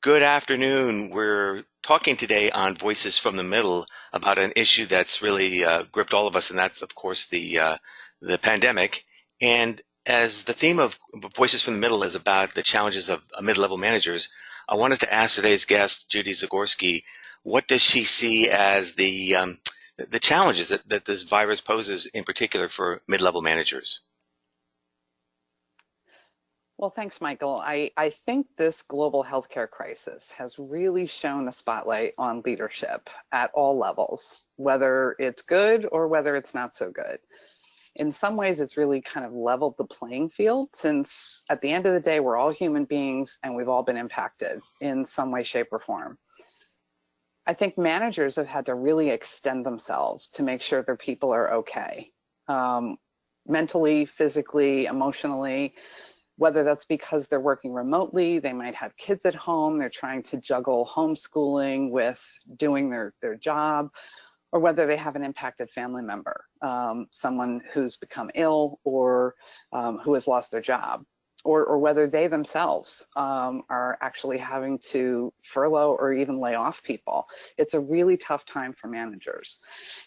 Good afternoon. We're talking today on Voices from the Middle about an issue that's really gripped all of us, and that's, of course, the pandemic. And as the theme of Voices from the Middle is about the challenges of mid-level managers, I wanted to ask today's guest, Judy Zagorski, what does she see as the challenges that this virus poses, in particular for mid-level managers? Well, thanks, Michael. I think this global healthcare crisis has really shown a spotlight on leadership at all levels, whether it's good or whether it's not so good. In some ways, it's really kind of leveled the playing field since at the end of the day, we're all human beings and we've all been impacted in some way, shape, or form. I think managers have had to really extend themselves to make sure their people are okay, mentally, physically, emotionally. Whether that's because they're working remotely, they might have kids at home, they're trying to juggle homeschooling with doing their job, or whether they have an impacted family member, someone who's become ill or who has lost their job, or whether they themselves are actually having to furlough or even lay off people. It's a really tough time for managers.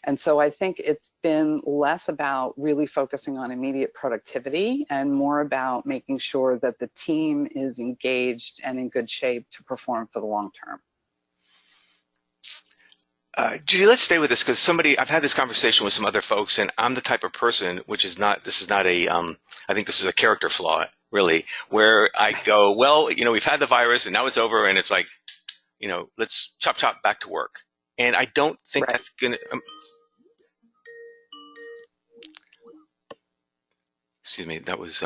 And so I think it's been less about really focusing on immediate productivity and more about making sure that the team is engaged and in good shape to perform for the long term. Judy, let's stay with this because I've had this conversation with some other folks, and I'm the type of person, which is not, this is not I think this is a character flaw, really, where I go, well, we've had the virus and now it's over, and it's like, let's chop chop back to work. And I don't think Right. that's gonna, excuse me, that was,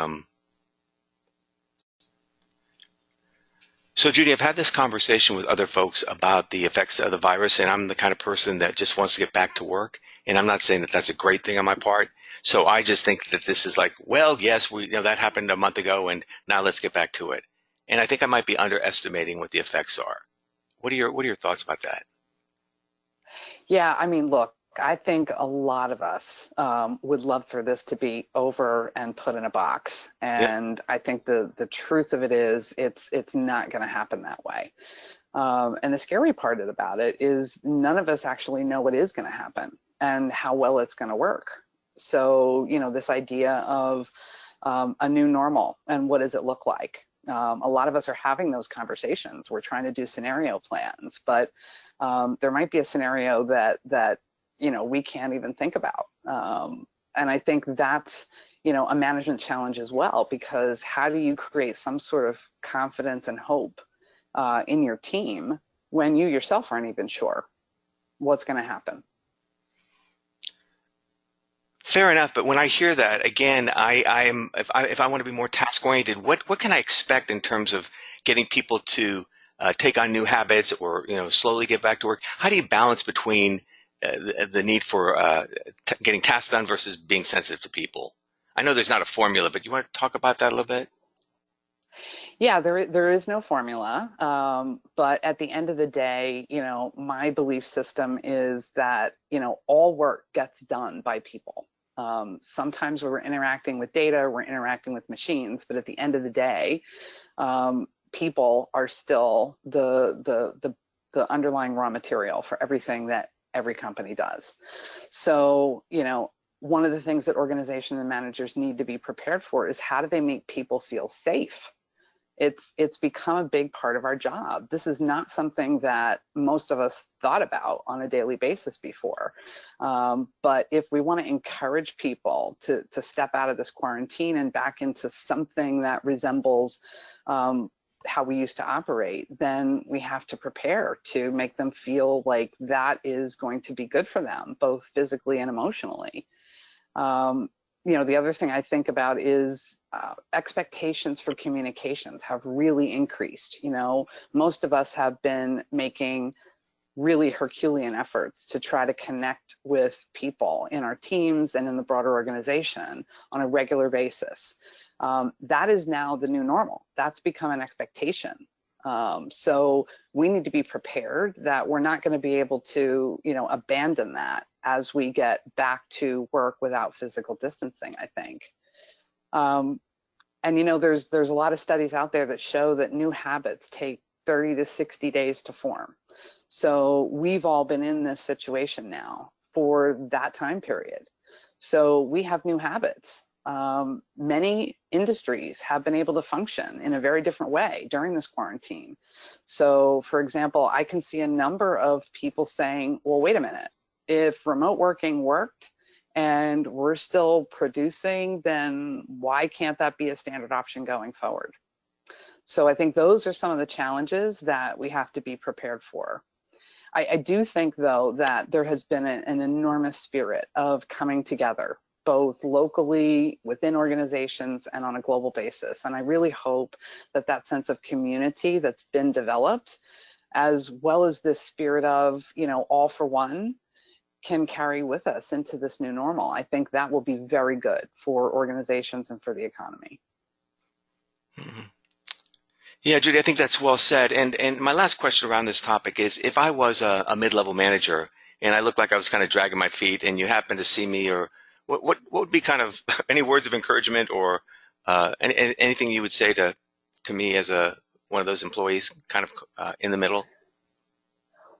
So, Judy, I've had this conversation with other folks about the effects of the virus, and I'm the kind of person that just wants to get back to work. And I'm not saying that that's a great thing on my part. So I just think that this is like, well, yes, that happened a month ago, and now let's get back to it. And I think I might be underestimating what the effects are. What are your thoughts about that? Yeah, I mean, look, I think a lot of us would love for this to be over and put in a box. Yeah. And I think the truth of it is it's not going to happen that way. And the scary part about it is none of us actually know what is going to happen and how well it's going to work. So, this idea of a new normal and what does it look like? A lot of us are having those conversations. We're trying to do scenario plans, but there might be a scenario that we can't even think about. And I think that's a management challenge as well, because how do you create some sort of confidence and hope in your team when you yourself aren't even sure what's going to happen? Fair enough, but when I hear that again, I'm if I want to be more task oriented, what can I expect in terms of getting people to take on new habits or slowly get back to work? How do you balance between the need for getting tasks done versus being sensitive to people? I know there's not a formula, but you want to talk about that a little bit? Yeah, there is no formula, but at the end of the day, my belief system is that all work gets done by people. Sometimes we're interacting with data, we're interacting with machines, but at the end of the day, people are still the underlying raw material for everything that every company does. So, one of the things that organizations and managers need to be prepared for is how do they make people feel safe? It's become a big part of our job. This is not something that most of us thought about on a daily basis before. But if we want to encourage people to step out of this quarantine and back into something that resembles how we used to operate, then we have to prepare to make them feel like that is going to be good for them, both physically and emotionally. Um, the other thing I think about is expectations for communications have really increased. Most of us have been making really Herculean efforts to try to connect with people in our teams and in the broader organization on a regular basis. That is now the new normal. That's become an expectation. So we need to be prepared that we're not going to be able to, abandon that as we get back to work without physical distancing, I think. And there's a lot of studies out there that show that new habits take 30 to 60 days to form. So we've all been in this situation now for that time period. So we have new habits. Many industries have been able to function in a very different way during this quarantine. So, for example, I can see a number of people saying, well, wait a minute, if remote working worked and we're still producing, then why can't that be a standard option going forward? So I think those are some of the challenges that we have to be prepared for. I do think, though, that there has been an enormous spirit of coming together, both locally, within organizations, and on a global basis. And I really hope that that sense of community that's been developed, as well as this spirit of, all for one, can carry with us into this new normal. I think that will be very good for organizations and for the economy. Mhm. Yeah, Judy, I think that's well said. And my last question around this topic is, if I was a mid-level manager and I looked like I was kind of dragging my feet, and you happened to see me, or what would be kind of any words of encouragement, or anything you would say to me as a one of those employees, kind of in the middle?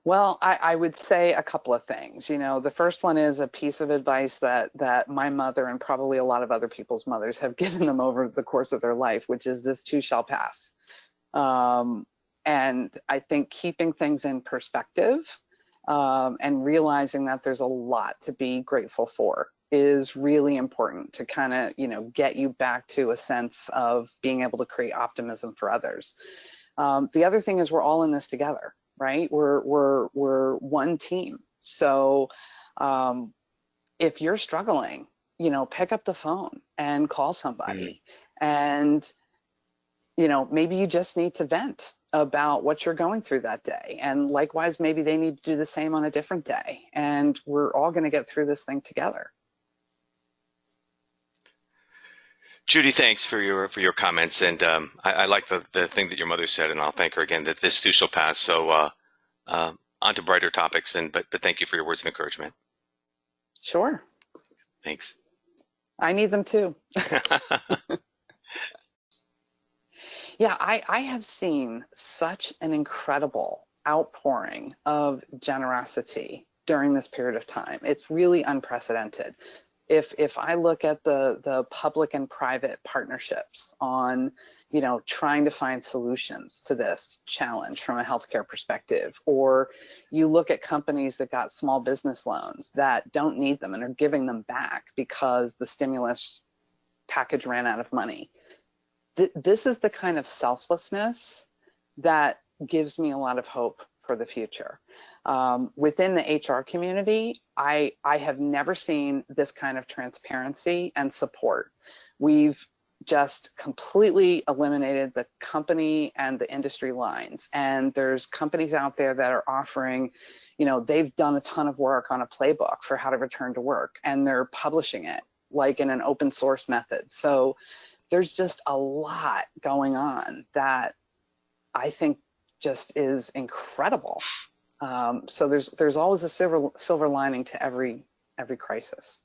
Well, I would say a couple of things. The first one is a piece of advice that my mother and probably a lot of other people's mothers have given them over the course of their life, which is this too shall pass. Um, and I think keeping things in perspective, and realizing that there's a lot to be grateful for is really important to kind of, get you back to a sense of being able to create optimism for others. The other thing is we're all in this together, right? We're one team. So if you're struggling, pick up the phone and call Mm. somebody. And maybe you just need to vent about what you're going through that day. And likewise, maybe they need to do the same on a different day. And we're all going to get through this thing together. Judy, thanks for your comments, and I like the thing that your mother said, and I'll thank her again that this too shall pass. So on to brighter topics, and but thank you for your words of encouragement. Sure. Thanks. I need them too. Yeah, I have seen such an incredible outpouring of generosity during this period of time. It's really unprecedented. If I look at the public and private partnerships on, trying to find solutions to this challenge from a healthcare perspective, or you look at companies that got small business loans that don't need them and are giving them back because the stimulus package ran out of money. This is the kind of selflessness that gives me a lot of hope for the future. Within the HR community, I have never seen this kind of transparency and support. We've just completely eliminated the company and the industry lines. And there's companies out there that are offering, they've done a ton of work on a playbook for how to return to work, and they're publishing it like in an open source method. So there's just a lot going on that I think just is incredible. So there's always a silver lining to every crisis.